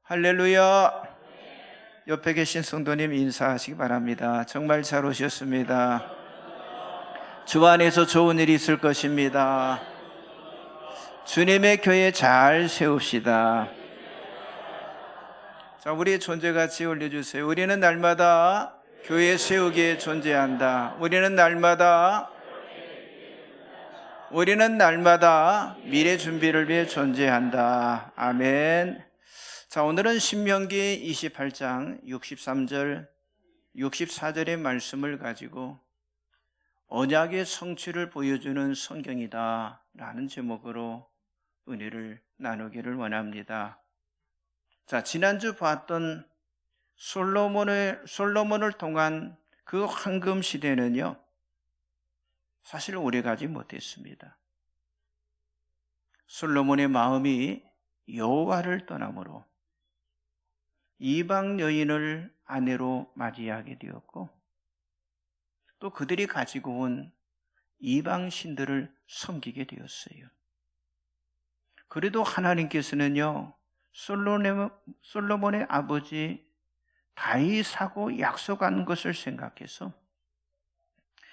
할렐루야. 옆에 계신 성도님 인사하시기 바랍니다. 정말 잘 오셨습니다. 주 안에서 좋은 일이 있을 것입니다. 주님의 교회 잘 세웁시다. 자, 우리의 존재가치 올려주세요. 우리는 날마다 교회 세우기에 존재한다. 우리는 날마다 미래 준비를 위해 존재한다. 아멘. 자, 오늘은 신명기 28장 63절, 64절의 말씀을 가지고 언약의 성취를 보여주는 성경이다 라는 제목으로 은혜를 나누기를 원합니다. 자, 지난주 봤던 솔로몬을 통한 그 황금 시대는요, 사실 오래가지 못했습니다. 솔로몬의 마음이 여호와를 떠나므로 이방 여인을 아내로 맞이하게 되었고, 또 그들이 가지고 온 이방 신들을 섬기게 되었어요. 그래도 하나님께서는요, 솔로몬의 아버지 다윗하고 약속한 것을 생각해서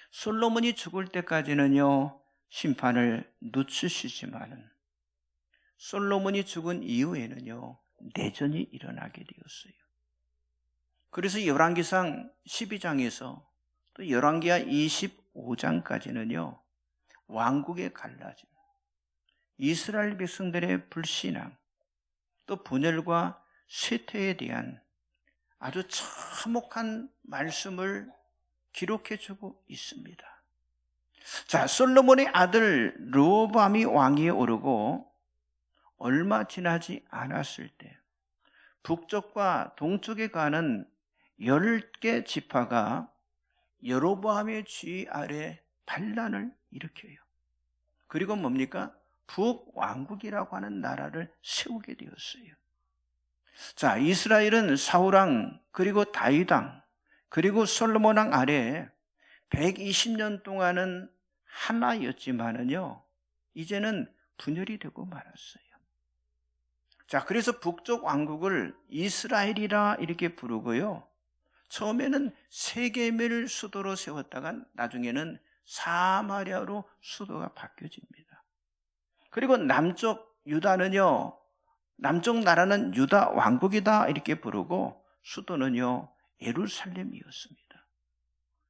솔로몬이 죽을 때까지는요, 심판을 늦추시지만은 솔로몬이 죽은 이후에는요, 내전이 일어나게 되었어요. 그래서 열왕기상 12장에서 또 열왕기하 25장까지는요, 왕국의 갈라짐, 이스라엘 백성들의 불신앙, 또 분열과 쇠퇴에 대한 아주 참혹한 말씀을 기록해주고 있습니다. 자, 솔로몬의 아들 르호보암이 왕위에 오르고 얼마 지나지 않았을 때 북쪽과 동쪽에 가는 10개 지파가 여로보암의 지휘 아래 반란을 일으켜요. 그리고 뭡니까? 북왕국이라고 하는 나라를 세우게 되었어요. 자, 이스라엘은 사울왕, 그리고 다윗왕, 그리고 솔로몬왕 아래 120년 동안은 하나였지만은요, 이제는 분열이 되고 말았어요. 자, 그래서 북쪽 왕국을 이스라엘이라 이렇게 부르고요, 처음에는 세겜을 수도로 세웠다가 나중에는 사마리아로 수도가 바뀌어집니다. 그리고 남쪽 유다는요, 남쪽 나라는 유다 왕국이다 이렇게 부르고 수도는요, 예루살렘이었습니다.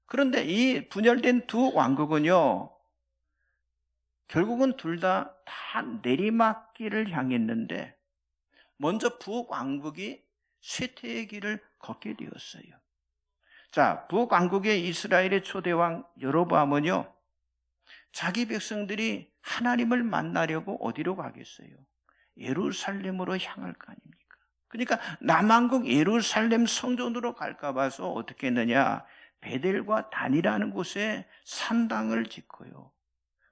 그런데 이 분열된 두 왕국은요, 결국은 둘 다 내리막길을 향했는데 먼저 북왕국이 쇠퇴의 길을 걷게 되었어요. 자, 북왕국의 이스라엘의 초대왕 여로보암은요, 자기 백성들이 하나님을 만나려고 어디로 가겠어요? 예루살렘으로 향할 거 아닙니까? 그러니까 남왕국 예루살렘 성전으로 갈까 봐서 어떻게 했느냐, 베델과 단이라는 곳에 산당을 짓고요,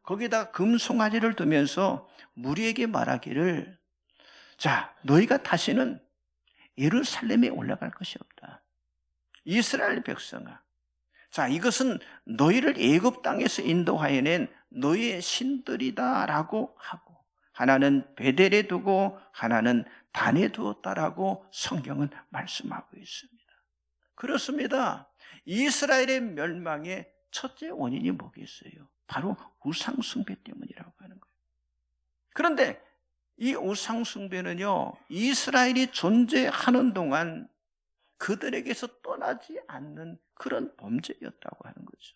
거기다 금송아지를 두면서 무리에게 말하기를, 자, 너희가 다시는 예루살렘에 올라갈 것이 없다. 이스라엘 백성아, 자, 이것은 너희를 애굽 땅에서 인도하여낸 너희의 신들이다라고 하고, 하나는 베델에 두고 하나는 단에 두었다라고 성경은 말씀하고 있습니다. 그렇습니다. 이스라엘의 멸망의 첫째 원인이 뭐겠어요? 바로 우상숭배 때문이라고 하는 거예요. 그런데 이 우상숭배는요, 이스라엘이 존재하는 동안 그들에게서 떠나지 않는 그런 범죄였다고 하는 거죠.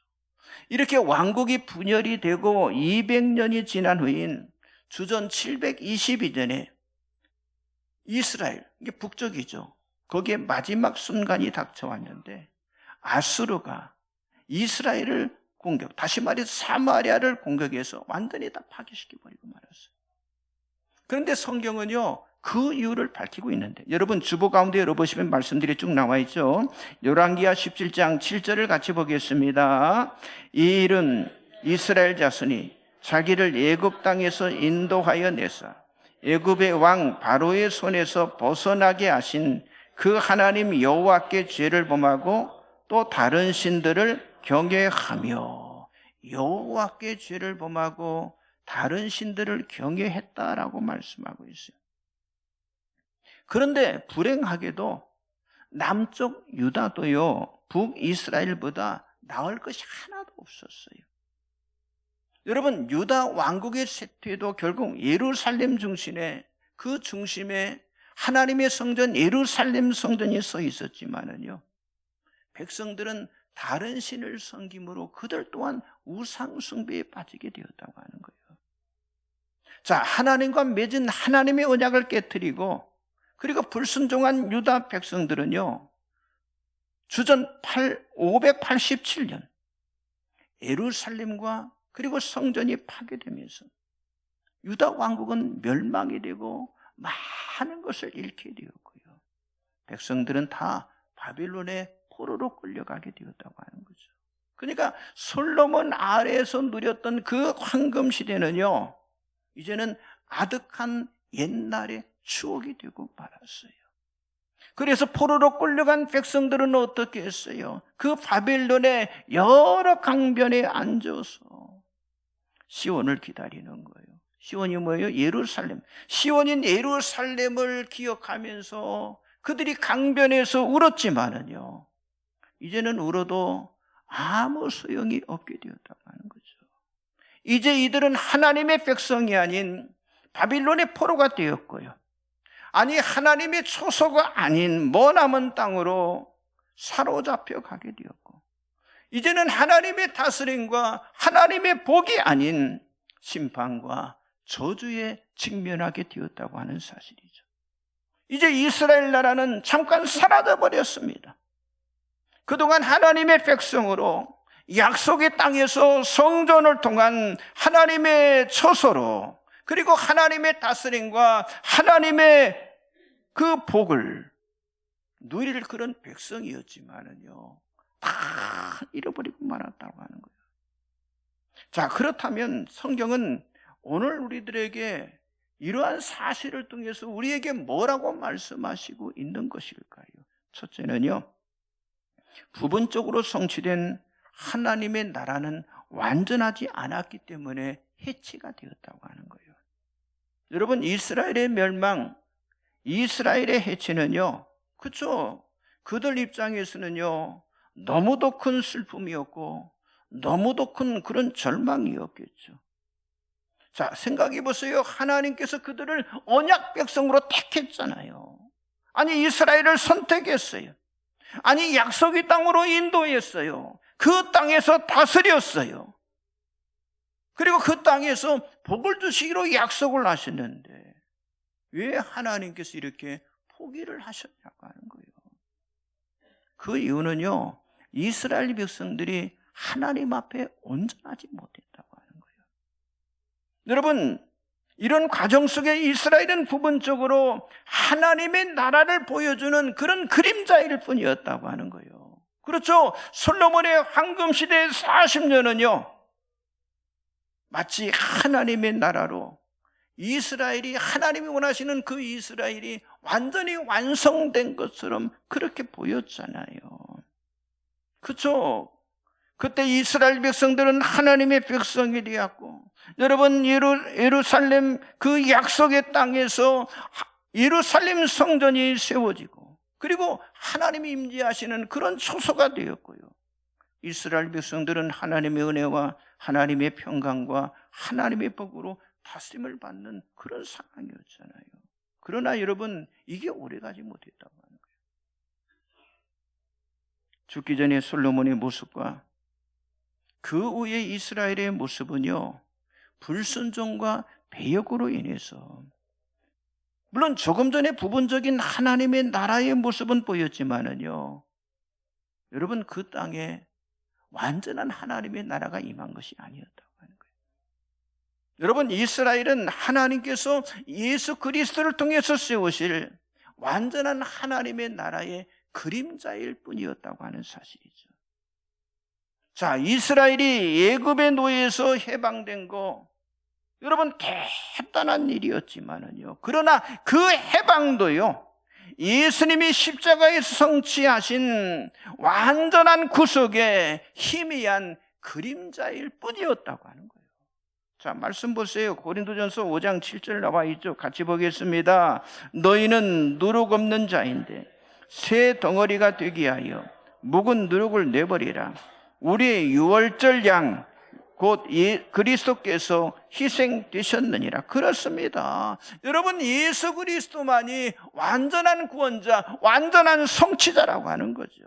이렇게 왕국이 분열이 되고 200년이 지난 후인 주전 722년에 이스라엘, 이게 북쪽이죠, 거기에 마지막 순간이 닥쳐왔는데 아수르가 이스라엘을 공격, 다시 말해서 사마리아를 공격해서 완전히 다 파괴시켜버리고 말았어요. 그런데 성경은요, 그 이유를 밝히고 있는데, 여러분 주보 가운데 열어보시면 말씀들이 쭉 나와 있죠. 열왕기하 17장 7절을 같이 보겠습니다. 이 일은 이스라엘 자손이 자기를 애굽 땅에서 인도하여 내사 애굽의 왕 바로의 손에서 벗어나게 하신 그 하나님 여호와께 죄를 범하고 또 다른 신들을 경외하며, 여호와께 죄를 범하고 다른 신들을 경외했다라고 말씀하고 있어요. 그런데 불행하게도 남쪽 유다도요, 북이스라엘보다 나을 것이 하나도 없었어요. 여러분, 유다 왕국의 쇠퇴도 결국 예루살렘 중심에, 그 중심에 하나님의 성전 예루살렘 성전이 서 있었지만은요, 백성들은 다른 신을 섬김으로 그들 또한 우상 숭배에 빠지게 되었다고 하는 거예요. 자, 하나님과 맺은 하나님의 언약을 깨뜨리고, 그리고 불순종한 유다 백성들은요, 주전 587년 예루살렘과 그리고 성전이 파괴되면서 유다 왕국은 멸망이 되고 많은 것을 잃게 되었고요, 백성들은 다 바빌론의 포로로 끌려가게 되었다고 하는 거죠. 그러니까 솔로몬 아래에서 누렸던 그 황금 시대는요, 이제는 아득한 옛날의 추억이 되고 말았어요. 그래서 포로로 끌려간 백성들은 어떻게 했어요? 그 바벨론의 여러 강변에 앉아서 시온을 기다리는 거예요. 시온이 뭐예요? 예루살렘. 시온인 예루살렘을 기억하면서 그들이 강변에서 울었지만은요, 이제는 울어도 아무 소용이 없게 되었다고 하는 거죠. 이제 이들은 하나님의 백성이 아닌 바빌론의 포로가 되었고요, 아니 하나님의 초소가 아닌 머나먼 땅으로 사로잡혀 가게 되었고, 이제는 하나님의 다스림과 하나님의 복이 아닌 심판과 저주에 직면하게 되었다고 하는 사실이죠. 이제 이스라엘 나라는 잠깐 사라져 버렸습니다. 그동안 하나님의 백성으로 약속의 땅에서 성전을 통한 하나님의 처소로, 그리고 하나님의 다스림과 하나님의 그 복을 누릴 그런 백성이었지만은요, 다 잃어버리고 말았다고 하는 거예요. 자, 그렇다면 성경은 오늘 우리들에게 이러한 사실을 통해서 우리에게 뭐라고 말씀하시고 있는 것일까요? 첫째는요, 부분적으로 성취된 하나님의 나라는 완전하지 않았기 때문에 해체가 되었다고 하는 거예요. 여러분, 이스라엘의 멸망, 이스라엘의 해체는요, 그렇죠, 그들 입장에서는요 너무도 큰 슬픔이었고 너무도 큰 그런 절망이었겠죠. 자, 생각해 보세요. 하나님께서 그들을 언약 백성으로 택했잖아요. 아니, 이스라엘을 선택했어요. 아니, 약속의 땅으로 인도했어요. 그 땅에서 다스렸어요. 그리고 그 땅에서 복을 주시기로 약속을 하셨는데 왜 하나님께서 이렇게 포기를 하셨냐고 하는 거예요. 그 이유는요, 이스라엘 백성들이 하나님 앞에 온전하지 못했다고 하는 거예요. 여러분, 이런 과정 속에 이스라엘은 부분적으로 하나님의 나라를 보여주는 그런 그림자일 뿐이었다고 하는 거예요. 그렇죠, 솔로몬의 황금시대 40년은요 마치 하나님의 나라로 이스라엘이, 하나님이 원하시는 그 이스라엘이 완전히 완성된 것처럼 그렇게 보였잖아요. 그렇죠? 그때 이스라엘 백성들은 하나님의 백성이 되었고, 여러분, 예루살렘 그 약속의 땅에서 예루살렘 성전이 세워지고, 그리고 하나님이 임재하시는 그런 초소가 되었고요, 이스라엘 백성들은 하나님의 은혜와 하나님의 평강과 하나님의 복으로 다스림을 받는 그런 상황이었잖아요. 그러나 여러분, 이게 오래가지 못했다고 하는 거예요. 죽기 전에 솔로몬의 모습과 그 후에 이스라엘의 모습은요, 불순종과 배역으로 인해서, 물론 조금 전에 부분적인 하나님의 나라의 모습은 보였지만은요, 여러분, 그 땅에 완전한 하나님의 나라가 임한 것이 아니었다고 하는 거예요. 여러분, 이스라엘은 하나님께서 예수 그리스도를 통해서 세우실 완전한 하나님의 나라의 그림자일 뿐이었다고 하는 사실이죠. 자, 이스라엘이 애굽의 노예에서 해방된 거, 여러분, 대단한 일이었지만은요, 그러나 그 해방도요, 예수님이 십자가에서 성취하신 완전한 구속의 희미한 그림자일 뿐이었다고 하는 거예요. 자, 말씀 보세요. 고린도전서 5장 7절 나와 있죠. 같이 보겠습니다. 너희는 누룩 없는 자인데 새 덩어리가 되게 하여 묵은 누룩을 내버리라. 우리의 유월절 양 곧 그리스도께서 희생되셨느니라. 그렇습니다. 여러분, 예수 그리스도만이 완전한 구원자, 완전한 성취자라고 하는 거죠.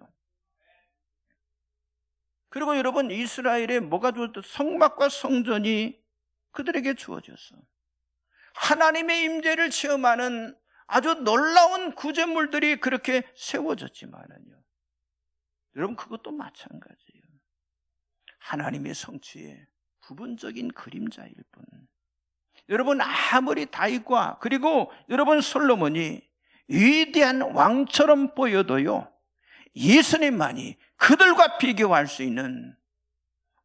그리고 여러분, 이스라엘에 뭐가 주어졌어? 성막과 성전이 그들에게 주어졌어. 하나님의 임재를 체험하는 아주 놀라운 구제물들이 그렇게 세워졌지만은요, 여러분, 그것도 마찬가지예요. 하나님의 성취의 부분적인 그림자일 뿐. 여러분, 아무리 다윗과 그리고 여러분 솔로몬이 위대한 왕처럼 보여도요, 예수님만이 그들과 비교할 수 있는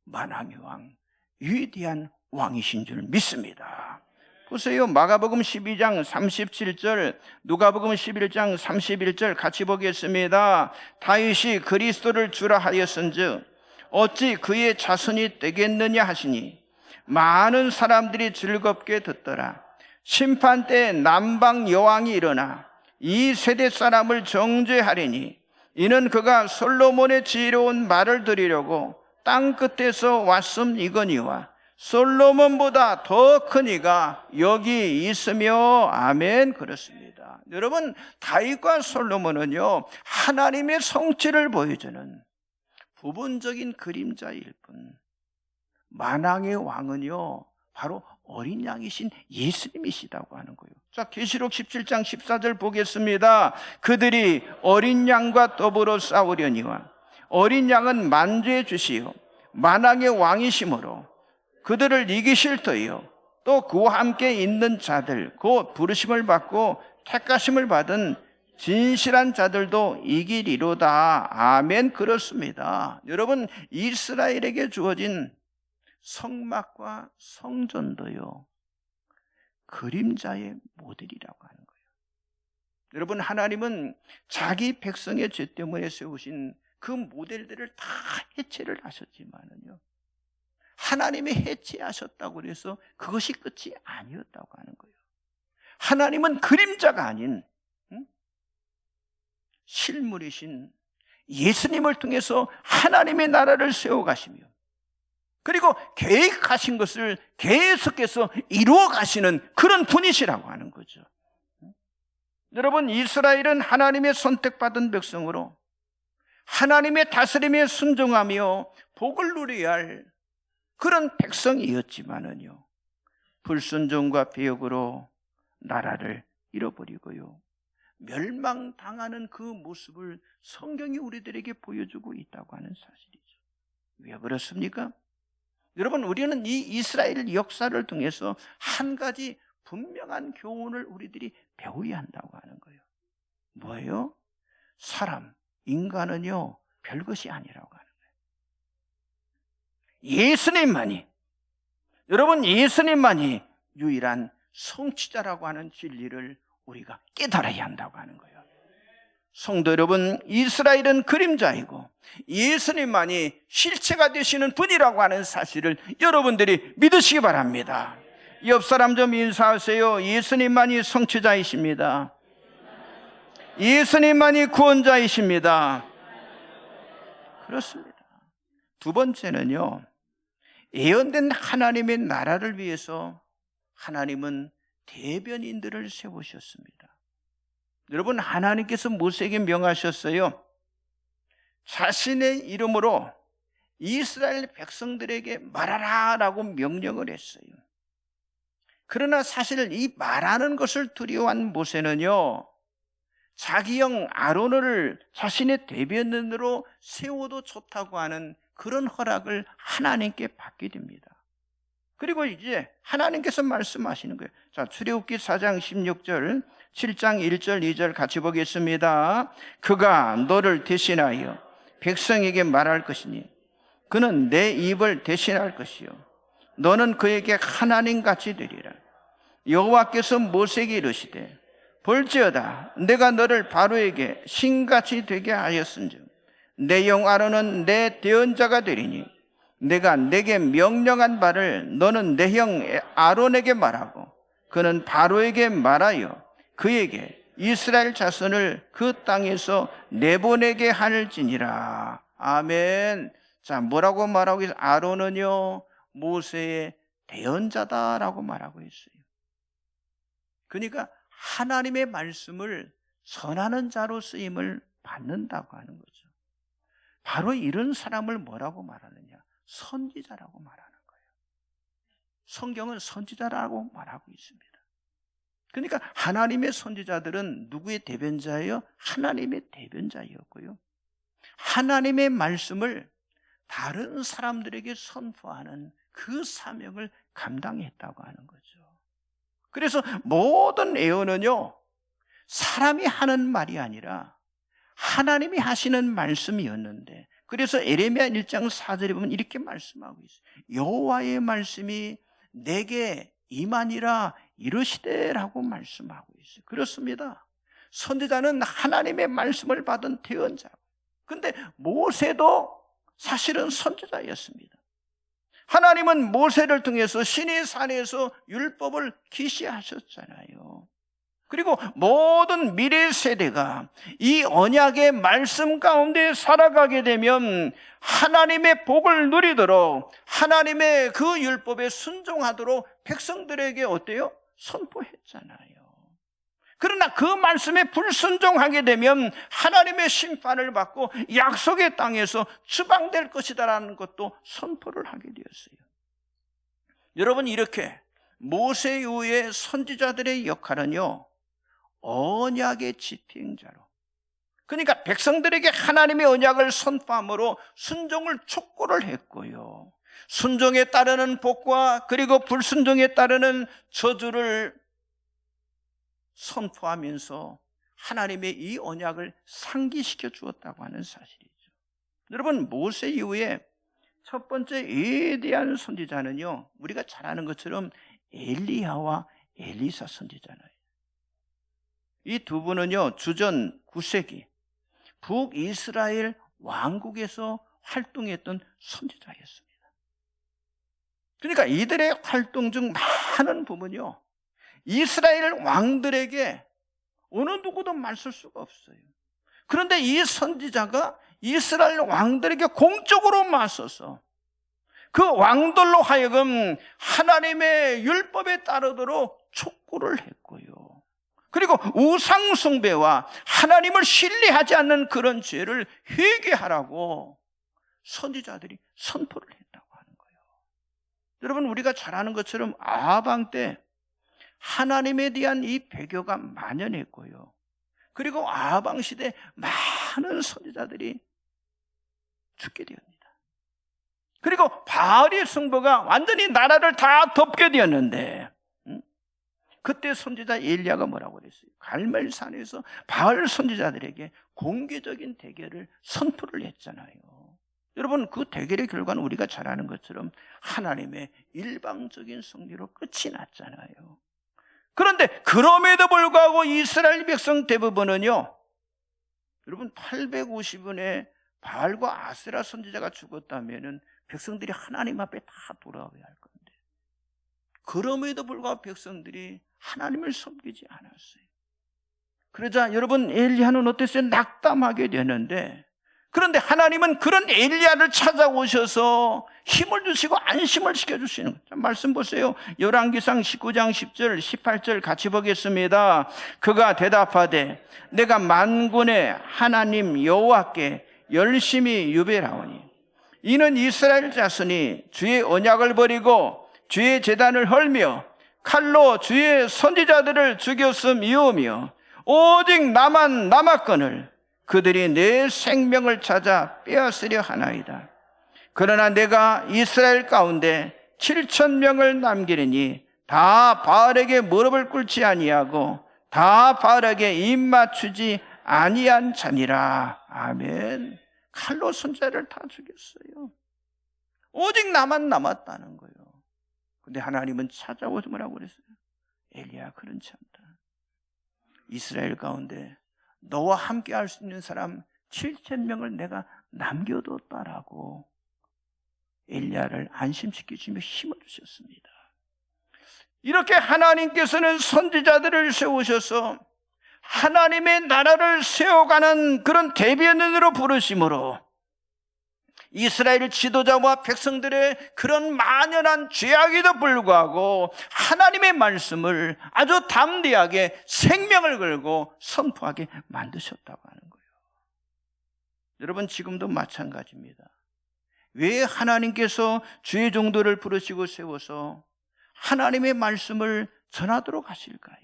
만왕의 왕, 위대한 왕이신 줄 믿습니다. 보세요. 마가복음 12장 37절, 누가복음 11장 31절 같이 보겠습니다. 다윗이 그리스도를 주라 하였은즉 어찌 그의 자손이 되겠느냐 하시니 많은 사람들이 즐겁게 듣더라. 심판 때 남방 여왕이 일어나 이 세대 사람을 정죄하리니 이는 그가 솔로몬의 지혜로운 말을 들으려고 땅 끝에서 왔음이거니와 솔로몬보다 더 큰 이가 여기 있으며. 아멘. 그렇습니다. 여러분, 다윗과 솔로몬은요, 하나님의 성취를 보여주는 부분적인 그림자일 뿐, 만왕의 왕은요, 바로 어린 양이신 예수님이시다고 하는 거예요. 자, 계시록 17장 14절 보겠습니다. 그들이 어린 양과 더불어 싸우려니와 어린 양은 만주해 주시오 만왕의 왕이시므로 그들을 이기실 터이요 또 그와 함께 있는 자들 곧 부르심을 받고 택하심을 받은 진실한 자들도 이기리로다. 아멘. 그렇습니다. 여러분, 이스라엘에게 주어진 성막과 성전도요, 그림자의 모델이라고 하는 거예요. 여러분, 하나님은 자기 백성의 죄 때문에 세우신 그 모델들을 다 해체를 하셨지만은요, 하나님이 해체하셨다고 해서 그것이 끝이 아니었다고 하는 거예요. 하나님은 그림자가 아닌 실물이신 예수님을 통해서 하나님의 나라를 세워가시며 그리고 계획하신 것을 계속해서 이루어 가시는 그런 분이시라고 하는 거죠. 여러분, 이스라엘은 하나님의 선택받은 백성으로 하나님의 다스림에 순종하며 복을 누려야 할 그런 백성이었지만은요, 불순종과 배역으로 나라를 잃어버리고요, 멸망당하는 그 모습을 성경이 우리들에게 보여주고 있다고 하는 사실이죠. 왜 그렇습니까? 여러분, 우리는 이 이스라엘 역사를 통해서 한 가지 분명한 교훈을 우리들이 배워야 한다고 하는 거예요. 뭐예요? 인간은요, 별것이 아니라고 하는 거예요. 예수님만이 유일한 성취자라고 하는 진리를 우리가 깨달아야 한다고 하는 거예요. 성도 여러분, 이스라엘은 그림자이고 예수님만이 실체가 되시는 분이라고 하는 사실을 여러분들이 믿으시기 바랍니다. 옆 사람 좀 인사하세요. 예수님만이 성취자이십니다. 예수님만이 구원자이십니다. 그렇습니다. 두 번째는요, 예언된 하나님의 나라를 위해서 하나님은 대변인들을 세우셨습니다. 여러분, 하나님께서 모세에게 명하셨어요. 자신의 이름으로 이스라엘 백성들에게 말하라 라고 명령을 했어요. 그러나 사실 이 말하는 것을 두려워한 모세는요, 자기 형 아론을 자신의 대변인으로 세워도 좋다고 하는 그런 허락을 하나님께 받게 됩니다. 그리고 이제 하나님께서 말씀하시는 거예요. 자, 출애굽기 4장 16절, 7장 1절 2절 같이 보겠습니다. 그가 너를 대신하여 백성에게 말할 것이니 그는 내 입을 대신할 것이요 너는 그에게 하나님같이 되리라. 여호와께서 모세에게 이르시되 볼지어다 내가 너를 바로에게 신같이 되게 하였은즉 내 형 아론은 내 대언자가 되리니 내가 내게 명령한 바를 너는 내 형 아론에게 말하고 그는 바로에게 말하여 그에게 이스라엘 자손을 그 땅에서 내보내게 할지니라. 아멘. 자, 뭐라고 말하고 있어요? 아론은요, 모세의 대언자다라고 말하고 있어요. 그러니까 하나님의 말씀을 전하는 자로 쓰임을 받는다고 하는 거죠. 바로 이런 사람을 뭐라고 말하느냐? 선지자라고 말하는 거예요. 성경은 선지자라고 말하고 있습니다. 그러니까 하나님의 선지자들은 누구의 대변자예요? 하나님의 대변자였고요. 하나님의 말씀을 다른 사람들에게 선포하는 그 사명을 감당했다고 하는 거죠. 그래서 모든 예언은요, 사람이 하는 말이 아니라 하나님이 하시는 말씀이었는데, 그래서 에레미야 1장 4절에 보면 이렇게 말씀하고 있어요. 여호와의 말씀이 내게 임하니라 이르시되라고 말씀하고 있어요. 그렇습니다. 선지자는 하나님의 말씀을 받은 대언자고, 근데 모세도 사실은 선지자였습니다. 하나님은 모세를 통해서 시내 산에서 율법을 계시하셨잖아요. 그리고 모든 미래 세대가 이 언약의 말씀 가운데 살아가게 되면 하나님의 복을 누리도록, 하나님의 그 율법에 순종하도록 백성들에게 어때요? 선포했잖아요. 그러나 그 말씀에 불순종하게 되면 하나님의 심판을 받고 약속의 땅에서 추방될 것이다라는 것도 선포를 하게 되었어요. 여러분, 이렇게 모세 이후의 선지자들의 역할은요, 언약의 집행자로, 그러니까 백성들에게 하나님의 언약을 선포함으로 순종을 촉구를 했고요, 순종에 따르는 복과 그리고 불순종에 따르는 저주를 선포하면서 하나님의 이 언약을 상기시켜 주었다고 하는 사실이죠. 여러분, 모세 이후에 첫 번째 위대한 선지자는요, 우리가 잘 아는 것처럼 엘리야와 엘리사 선지자예요. 이 두 분은요, 주전 9세기 북이스라엘 왕국에서 활동했던 선지자였습니다. 그러니까 이들의 활동 중 많은 부분이요, 이스라엘 왕들에게 어느 누구도 맞설 수가 없어요. 그런데 이 선지자가 이스라엘 왕들에게 공적으로 맞서서 그 왕들로 하여금 하나님의 율법에 따르도록 촉구를 했고요, 그리고 우상 숭배와 하나님을 신뢰하지 않는 그런 죄를 회개하라고 선지자들이 선포를 했다고 하는 거예요. 여러분, 우리가 잘 아는 것처럼 아하방 때 하나님에 대한 이 배교가 만연했고요, 그리고 아하방 시대 많은 선지자들이 죽게 되었습니다. 그리고 바알의 숭배가 완전히 나라를 다 덮게 되었는데, 그때 선지자 엘리야가 뭐라고 그랬어요? 갈멜산에서 바알 선지자들에게 공개적인 대결을 선포를 했잖아요. 여러분, 그 대결의 결과는 우리가 잘 아는 것처럼 하나님의 일방적인 승리로 끝이 났잖아요. 그런데 그럼에도 불구하고 이스라엘 백성 대부분은요, 여러분, 850원에 바알과 아세라 선지자가 죽었다면 백성들이 하나님 앞에 다 돌아와야 할 건데, 그럼에도 불구하고 백성들이 하나님을 섬기지 않았어요. 그러자 여러분, 엘리야는 어땠어요? 낙담하게 되는데, 그런데 하나님은 그런 엘리야를 찾아오셔서 힘을 주시고 안심을 시켜주시는 거죠. 말씀 보세요. 열왕기상 19장 10절 18절 같이 보겠습니다. 그가 대답하되 내가 만군의 하나님 여호와께 열심히 유배하오니 이는 이스라엘 자손이 주의 언약을 버리고 주의 제단을 헐며 칼로 주의 선지자들을 죽였음이오며 오직 나만 남았거늘 그들이 내 생명을 찾아 빼앗으려 하나이다. 그러나 내가 이스라엘 가운데 7,000명을 남기리니 다 바알에게 무릎을 꿇지 아니하고 다 바알에게 입 맞추지 아니한 자니라. 아멘. 칼로 선지자를 다 죽였어요. 오직 나만 남았다는 거예요. 근데 하나님은 찾아오지 뭐라고 그랬어요? 엘리야, 그렇지 않다. 이스라엘 가운데 너와 함께 할 수 있는 사람 7,000명을 내가 남겨뒀다라고 엘리야를 안심시키시며 힘을 주셨습니다. 이렇게 하나님께서는 선지자들을 세우셔서 하나님의 나라를 세워가는 그런 대변인으로 부르심으로 이스라엘 지도자와 백성들의 그런 만연한 죄악에도 불구하고 하나님의 말씀을 아주 담대하게 생명을 걸고 선포하게 만드셨다고 하는 거예요. 여러분, 지금도 마찬가지입니다. 왜 하나님께서 주의 종들을 부르시고 세워서 하나님의 말씀을 전하도록 하실까요?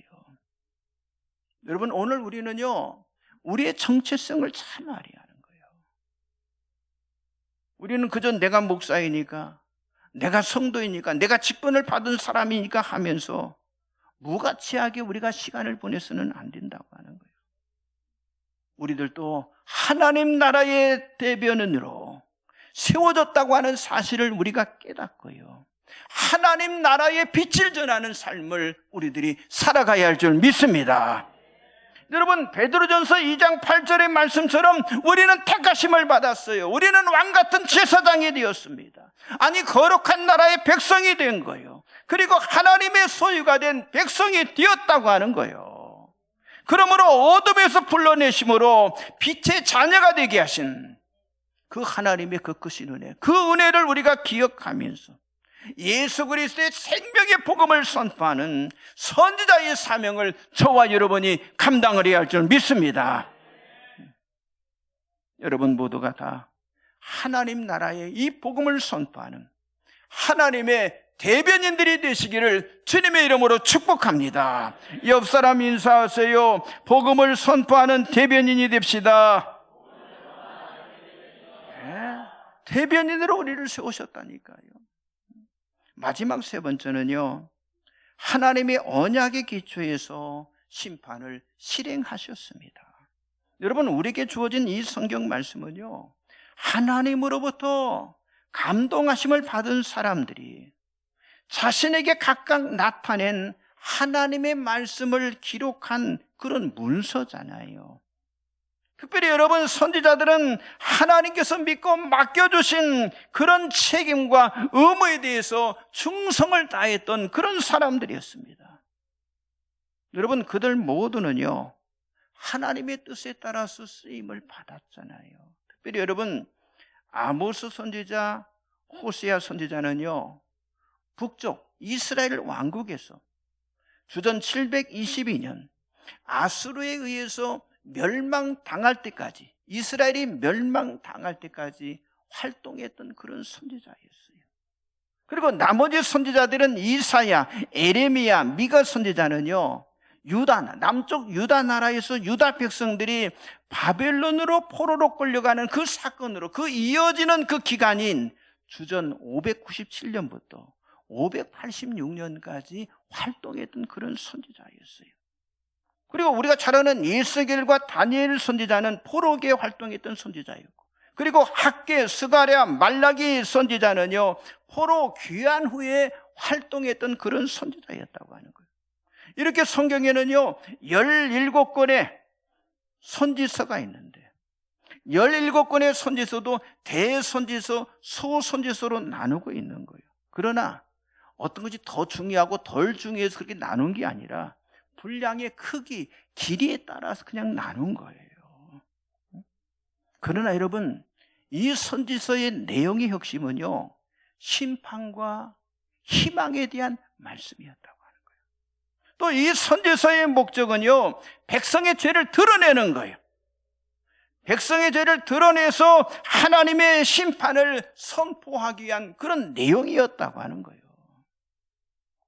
여러분, 오늘 우리는요, 우리의 정체성을 잘 알아야 하는 거예요. 우리는 그저 내가 목사이니까, 내가 성도이니까, 내가 직분을 받은 사람이니까 하면서 무가치하게 우리가 시간을 보내서는 안 된다고 하는 거예요. 우리들도 하나님 나라의 대변인으로 세워졌다고 하는 사실을 우리가 깨닫고요, 하나님 나라의 빛을 전하는 삶을 우리들이 살아가야 할 줄 믿습니다. 여러분, 베드로전서 2장 8절의 말씀처럼 우리는 택하심을 받았어요. 우리는 왕같은 제사장이 되었습니다. 아니, 거룩한 나라의 백성이 된 거예요. 그리고 하나님의 소유가 된 백성이 되었다고 하는 거예요. 그러므로 어둠에서 불러내심으로 빛의 자녀가 되게 하신 그 하나님의 그 크신 은혜, 그 은혜를 우리가 기억하면서 예수 그리스도의 생명의 복음을 선포하는 선지자의 사명을 저와 여러분이 감당을 해야 할 줄 믿습니다. 여러분 모두가 다 하나님 나라의 이 복음을 선포하는 하나님의 대변인들이 되시기를 주님의 이름으로 축복합니다. 옆 사람 인사하세요. 복음을 선포하는 대변인이 됩시다. 네, 대변인으로 우리를 세우셨다니까요. 마지막 세 번째는요, 하나님의 언약의 기초에서 심판을 실행하셨습니다. 여러분, 우리에게 주어진 이 성경 말씀은요, 하나님으로부터 감동하심을 받은 사람들이 자신에게 각각 나타낸 하나님의 말씀을 기록한 그런 문서잖아요. 특별히 여러분, 선지자들은 하나님께서 믿고 맡겨주신 그런 책임과 의무에 대해서 충성을 다했던 그런 사람들이었습니다. 여러분, 그들 모두는요, 하나님의 뜻에 따라서 쓰임을 받았잖아요. 특별히 여러분, 아모스 선지자, 호세아 선지자는요, 북쪽 이스라엘 왕국에서 주전 722년 아수르에 의해서 멸망당할 때까지, 이스라엘이 멸망당할 때까지 활동했던 그런 선지자였어요. 그리고 나머지 선지자들은 이사야, 에레미야, 미가 선지자는요, 유다, 남쪽 유다 나라에서 유다 백성들이 바벨론으로 포로로 끌려가는 그 사건으로 그 이어지는 그 기간인 주전 597년부터 586년까지 활동했던 그런 선지자였어요. 그리고 우리가 잘 아는 에스겔과 다니엘 선지자는 포로기에 활동했던 선지자였고, 그리고 학개, 스가랴, 말라기 선지자는요, 포로 귀환 후에 활동했던 그런 선지자였다고 하는 거예요. 이렇게 성경에는요, 17권의 선지서가 있는데 17권의 선지서도 대선지서, 소선지서로 나누고 있는 거예요. 그러나 어떤 것이 더 중요하고 덜 중요해서 그렇게 나눈 게 아니라 분량의 크기, 길이에 따라서 그냥 나눈 거예요. 그러나 여러분, 이 선지서의 내용의 핵심은요, 심판과 희망에 대한 말씀이었다고 하는 거예요. 또 이 선지서의 목적은요, 백성의 죄를 드러내는 거예요. 백성의 죄를 드러내서 하나님의 심판을 선포하기 위한 그런 내용이었다고 하는 거예요.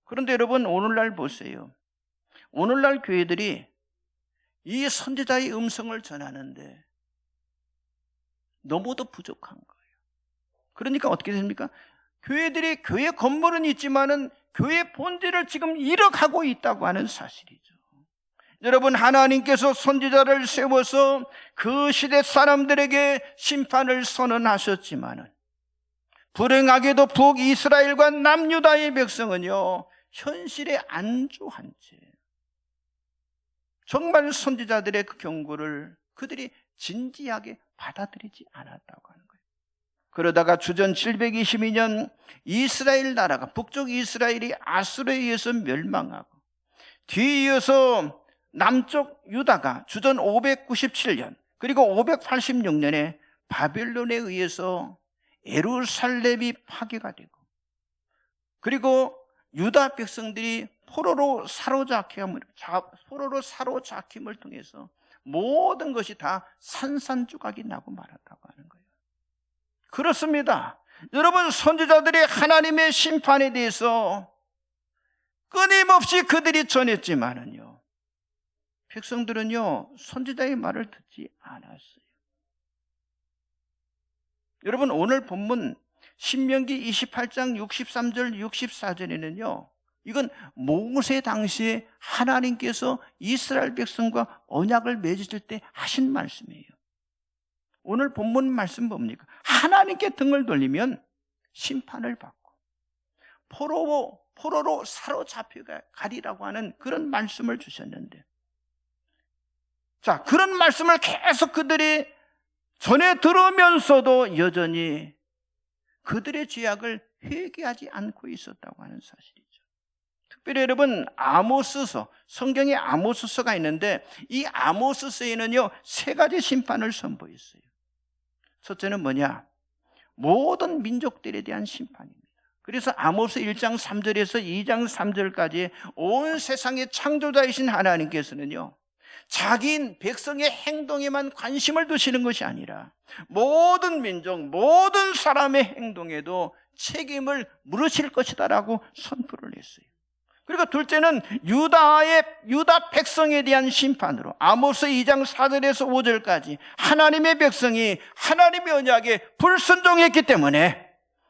그런데 여러분, 오늘날 보세요. 오늘날 교회들이 이 선지자의 음성을 전하는데 너무도 부족한 거예요. 그러니까 어떻게 됩니까? 교회들이 교회 건물은 있지만은 교회 본질을 지금 잃어가고 있다고 하는 사실이죠. 여러분, 하나님께서 선지자를 세워서 그 시대 사람들에게 심판을 선언하셨지만은 불행하게도 북이스라엘과 남유다의 백성은요, 현실에 안주한 채 정말 선지자들의 그 경고를 그들이 진지하게 받아들이지 않았다고 하는 거예요. 그러다가 주전 722년 이스라엘 나라가, 북쪽 이스라엘이 아수르에 의해서 멸망하고, 뒤에 이어서 남쪽 유다가 주전 597년 그리고 586년에 바벨론에 의해서 예루살렘이 파괴가 되고, 그리고 유다 백성들이 포로로 사로잡힘을 통해서 모든 것이 다 산산조각이 나고 말았다고 하는 거예요. 그렇습니다. 여러분, 선지자들이 하나님의 심판에 대해서 끊임없이 그들이 전했지만은요, 백성들은요 선지자의 말을 듣지 않았어요. 여러분, 오늘 본문 신명기 28장 63절 64절에는요 이건 모세 당시에 하나님께서 이스라엘 백성과 언약을 맺으실 때 하신 말씀이에요. 오늘 본문 말씀 뭡니까? 하나님께 등을 돌리면 심판을 받고 포로로 사로잡혀가리라고 하는 그런 말씀을 주셨는데, 자, 그런 말씀을 계속 그들이 전해 들으면서도 여전히 그들의 죄악을 회개하지 않고 있었다고 하는 사실이죠. 특별히 여러분, 아모스서, 성경에 아모스서가 있는데 이 아모스서에는요 3가지 심판을 선포했어요. 첫째는 뭐냐? 모든 민족들에 대한 심판입니다. 그래서 아모스 1장 3절에서 2장 3절까지 온 세상의 창조자이신 하나님께서는요 자기 백성의 행동에만 관심을 두시는 것이 아니라 모든 민족, 모든 사람의 행동에도 책임을 물으실 것이다라고 선포를 했어요. 그리고 둘째는 유다 백성에 대한 심판으로 아모스 2장 4절에서 5절까지 하나님의 백성이 하나님의 언약에 불순종했기 때문에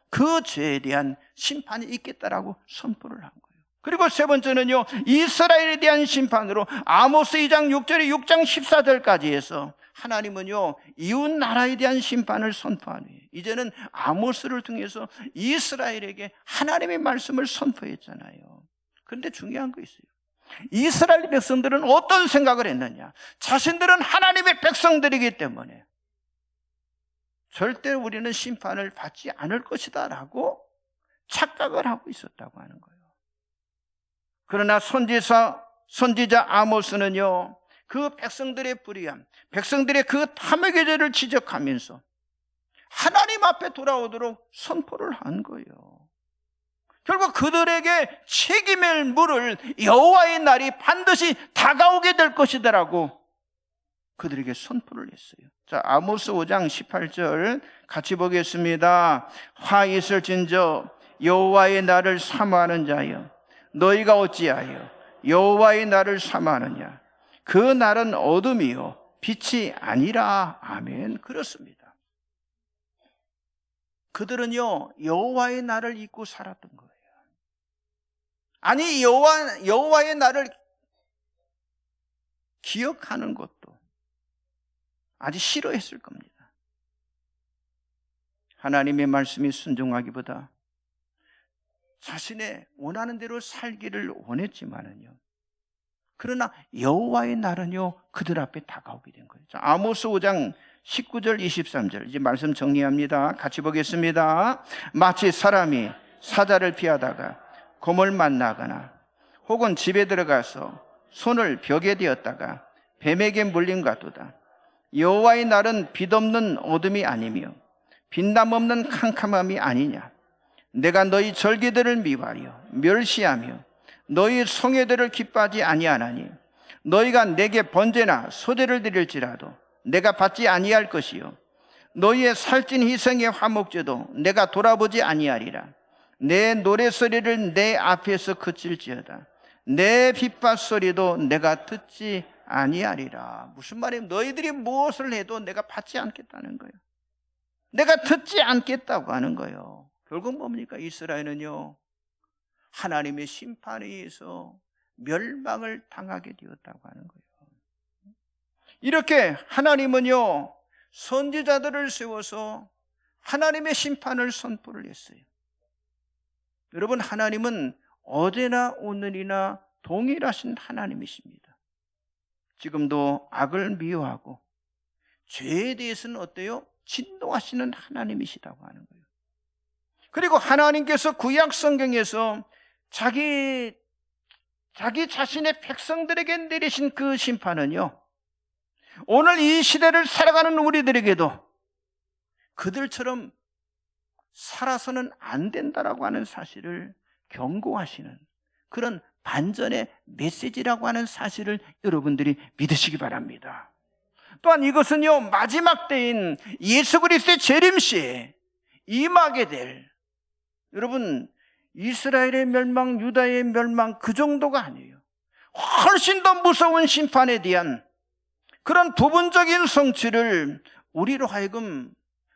그 죄에 대한 심판이 있겠다라고 선포를 한 거예요. 그리고 세 번째는요 이스라엘에 대한 심판으로 아모스 2장 6절에 6장 14절까지 해서 하나님은요 이웃 나라에 대한 심판을 선포하니 이제는 아모스를 통해서 이스라엘에게 하나님의 말씀을 선포했잖아요. 그런데 중요한 거 있어요. 이스라엘 백성들은 어떤 생각을 했느냐? 자신들은 하나님의 백성들이기 때문에 절대 우리는 심판을 받지 않을 것이다 라고 착각을 하고 있었다고 하는 거예요. 그러나 선지자 아모스는요 그 백성들의 불의함, 백성들의 그 탐욕의 죄를 지적하면서 하나님 앞에 돌아오도록 선포를 한 거예요. 결국 그들에게 책임을 물을 여호와의 날이 반드시 다가오게 될 것이다라고 그들에게 선포를 했어요. 자, 아모스 5장 18절 같이 보겠습니다. 화 있을진저 여호와의 날을 사모하는 자여, 너희가 어찌하여 여호와의 날을 사모하느냐? 그 날은 어둠이요 빛이 아니라. 아멘. 그렇습니다. 그들은요 여호와의 날을 잊고 살았던 거예요. 아니 여호와의 날을 기억하는 것도 아주 싫어했을 겁니다. 하나님의 말씀이 순종하기보다 자신의 원하는 대로 살기를 원했지만은요 그러나 여호와의 날은요 그들 앞에 다가오게 된 거예요. 자, 아모스 5장 19절 23절 이제 말씀 정리합니다. 같이 보겠습니다. 마치 사람이 사자를 피하다가 곰을 만나거나 혹은 집에 들어가서 손을 벽에 대었다가 뱀에게 물린 것 같도다. 여호와의 날은 빛없는 어둠이 아니며 빛남 없는 캄캄함이 아니냐? 내가 너희 절기들을 미워하여 멸시하며 너희 성회들을 기뻐하지 아니하나니 너희가 내게 번제나 소제를 드릴지라도 내가 받지 아니할 것이요 너희의 살찐 희생의 화목제도 내가 돌아보지 아니하리라. 내 노래소리를 내 앞에서 그칠지어다. 내 빗밭소리도 내가 듣지 아니하리라. 무슨 말이에요? 너희들이 무엇을 해도 내가 받지 않겠다는 거예요. 내가 듣지 않겠다고 하는 거예요. 결국 뭡니까? 이스라엘은요 하나님의 심판에 의해서 멸망을 당하게 되었다고 하는 거예요. 이렇게 하나님은요 선지자들을 세워서 하나님의 심판을 선포를 했어요. 여러분, 하나님은 어제나 오늘이나 동일하신 하나님이십니다. 지금도 악을 미워하고 죄에 대해서는 어때요? 진노하시는 하나님이시다고 하는 거예요. 그리고 하나님께서 구약 성경에서 자기 자신의 백성들에게 내리신 그 심판은요, 오늘 이 시대를 살아가는 우리들에게도 그들처럼 살아서는 안 된다라고 하는 사실을 경고하시는 그런 반전의 메시지라고 하는 사실을 여러분들이 믿으시기 바랍니다. 또한 이것은요, 마지막 때인 예수 그리스도의 재림시에 임하게 될, 여러분, 이스라엘의 멸망, 유다의 멸망 그 정도가 아니에요. 훨씬 더 무서운 심판에 대한 그런 부분적인 성취를 우리로 하여금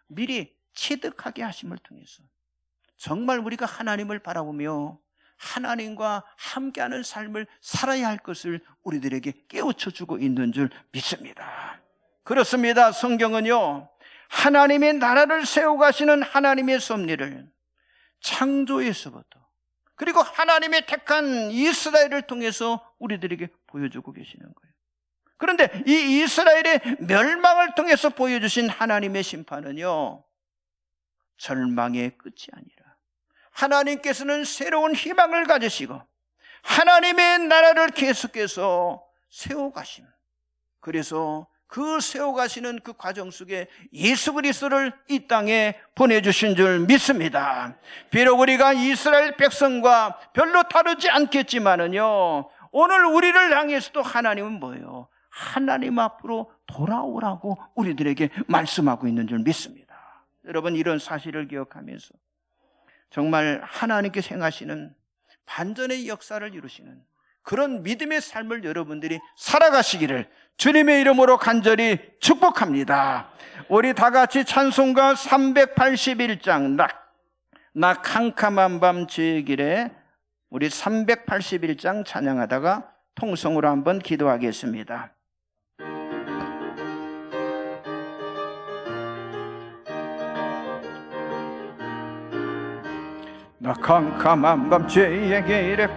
미리 체득하게 하심을 통해서 정말 우리가 하나님을 바라보며 하나님과 함께하는 삶을 살아야 할 것을 우리들에게 깨우쳐주고 있는 줄 믿습니다. 그렇습니다. 성경은요, 하나님의 나라를 세워가시는 하나님의 섭리를 창조에서부터 그리고 하나님의 택한 이스라엘을 통해서 우리들에게 보여주고 계시는 거예요. 그런데 이 이스라엘의 멸망을 통해서 보여주신 하나님의 심판은요, 절망의 끝이 아니라 하나님께서는 새로운 희망을 가지시고 하나님의 나라를 계속해서 세워가심, 그래서 그 세워가시는 그 과정 속에 예수 그리스도를 이 땅에 보내주신 줄 믿습니다. 비록 우리가 이스라엘 백성과 별로 다르지 않겠지만은요, 오늘 우리를 향해서도 하나님은 뭐예요? 하나님 앞으로 돌아오라고 우리들에게 말씀하고 있는 줄 믿습니다. 여러분, 이런 사실을 기억하면서 정말 하나님께서 행하시는 반전의 역사를 이루시는 그런 믿음의 삶을 여러분들이 살아가시기를 주님의 이름으로 간절히 축복합니다. 우리 다 같이 찬송가 381장 나 캄캄한 밤 주의 길에, 우리 381장 찬양하다가 통성으로 한번 기도하겠습니다. 나 캄캄한 밤 주의 길에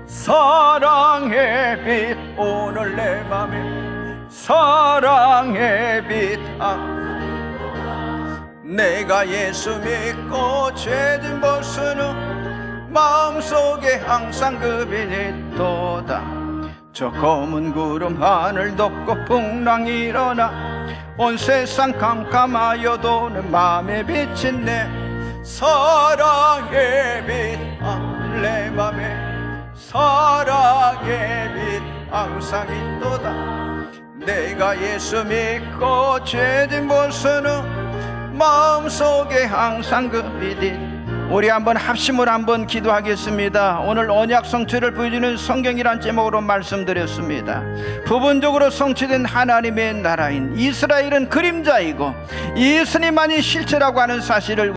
사랑의 빛 오늘 내 맘에 사랑의 빛 내가 예수 믿고 죄진 벗으는 마음속에 항상 그 빛이 있도다. 저 검은 구름 하늘 덮고 풍랑이 일어나 온 세상 캄캄하여도 내 맘에 비친 내 사랑의 빛 내 맘에 사랑의 빛 항상 있도다. 내가 예수 믿고 죄진 벗으는 마음속에 항상 그 빛이. 우리 한번 합심을 한번 기도하겠습니다. 오늘 언약 성취를 보여주는 성경이란 제목으로 말씀드렸습니다. 부분적으로 성취된 하나님의 나라인 이스라엘은 그림자이고 예수님만이 실체라고 하는 사실을